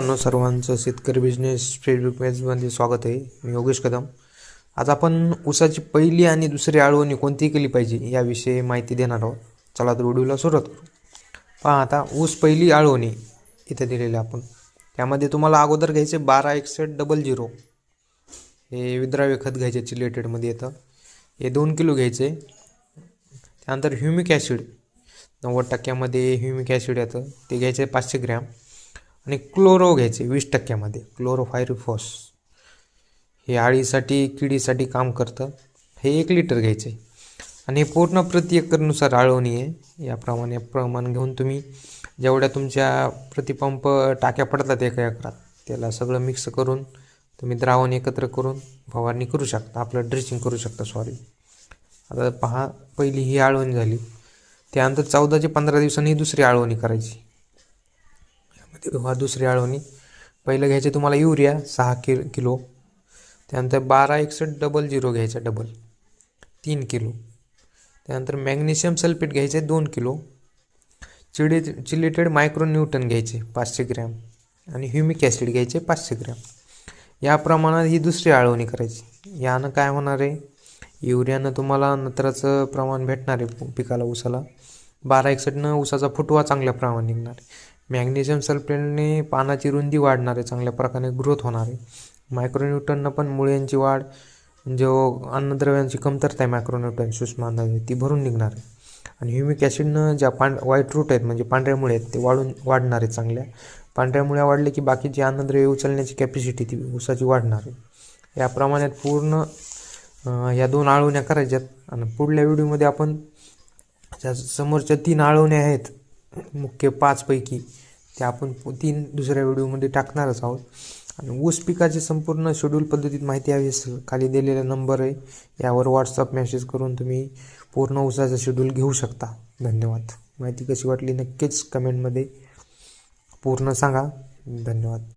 सर्वांचं शेतकरी business Facebook पेजमध्ये स्वागत आहे. मी योगेश कदम. आज आपण ऊसाची पहिली आणि दुसरी आळवणी कोणती केली पाहिजे याविषयी माहिती देणार आहोत. चला तर व्हिडिओला सुरुवात करू. पहा, आता ऊस पहिली आळवणी इथे दिलेली आपण. त्यामध्ये तुम्हाला अगोदर घ्यायचे 126100 हे विद्राव्य खत घ्यायचे, चिलेटेडमध्ये येतं. हे 2 किलो घ्यायचे. त्यानंतर ह्युमिक ॲसिड 90% ह्युमिक ॲसिड येतं, ते घ्यायचे 500 ग्रॅम. आणि क्लोरो घ्यायचे 20% क्लोरोफायरिफॉस, हे आळीसाठी किडीसाठी काम करतं. हे 1 लिटर घ्यायचे. आणि पूर्ण प्रति एकरनुसार आळवणी आहे. याप्रमाणे प्रमाण घेऊन तुम्ही जेवढ्या तुमच्या प्रतिपंप टाक्या पडतात एका एकरात, त्याला सगळं मिक्स करून तुम्ही द्रावण एकत्र करून फवारणी करू शकता, आपलं ड्रेसिंग करू शकता. आता पहा, पहिली ही आळवणी झाली. त्यानंतर 14 ते 15 दिवसांनी दुसरी आळवणी करायची. दुसरी आळवणी पहिलं घ्यायचे तुम्हाला युरिया 6 किलो. त्यानंतर 126100 घ्यायचा डबल 3 किलो. त्यानंतर मॅग्नेशियम सल्फेट घ्यायचे 2 किलो. चिलेटेड मायक्रोन्यूटन घ्यायचे 500 ग्रॅम. आणि ह्युमिक ॲसिड घ्यायचे 500 ग्रॅम. या प्रमाणात ही दुसरी आळवणी करायची. यानं काय होणार आहे, युरियानं तुम्हाला नत्राचं प्रमाण भेटणार आहे पिकाला, ऊसाला. 1261नं ऊसाचा फुटवा चांगल्या प्रमाणात निघणार आहे. मॅग्नेशियम सल्फेटने पानाची रुंदी वाढणार आहे, चांगल्या प्रकारे ग्रोथ होणार आहे. मायक्रोन्यूटननं पण मुळ्यांची वाढ, जो अन्नद्रव्यांची कमतरता आहे मायक्रोन्यूटन सूक्ष्म अन्नद्रव्य, ती भरून निघणार आहे. आणि ह्युमिक ॲसिडनं ज्या व्हाईट रूट आहेत म्हणजे पांढऱ्या मुळे आहेत, ते वाढणार आहेत चांगल्या. पांढऱ्या मुळ्या वाढले की बाकीची अन्नद्रव्य उचलण्याची कॅपॅसिटी ती ऊसाची वाढणार आहे. या प्रमाणात पूर्ण या 2 आळवण्या करायच्यात. आणि पुढल्या व्हिडिओमध्ये आपण ज्या समोरच्या 3 आळवण्या आहेत मुख्य 5 पैकी, त्या आपण 3 दुसऱ्या व्हिडिओमध्ये टाकणारच आहोत. आणि ऊस पिकाची संपूर्ण शेड्यूल पद्धतीत माहिती हवी असेल, खाली दिलेला नंबर आहे, यावर व्हॉट्सअप मेसेज करून तुम्ही पूर्ण ऊसाचं शेड्यूल घेऊ शकता. धन्यवाद. माहिती कशी वाटली नक्कीच कमेंटमध्ये पूर्ण सांगा. धन्यवाद.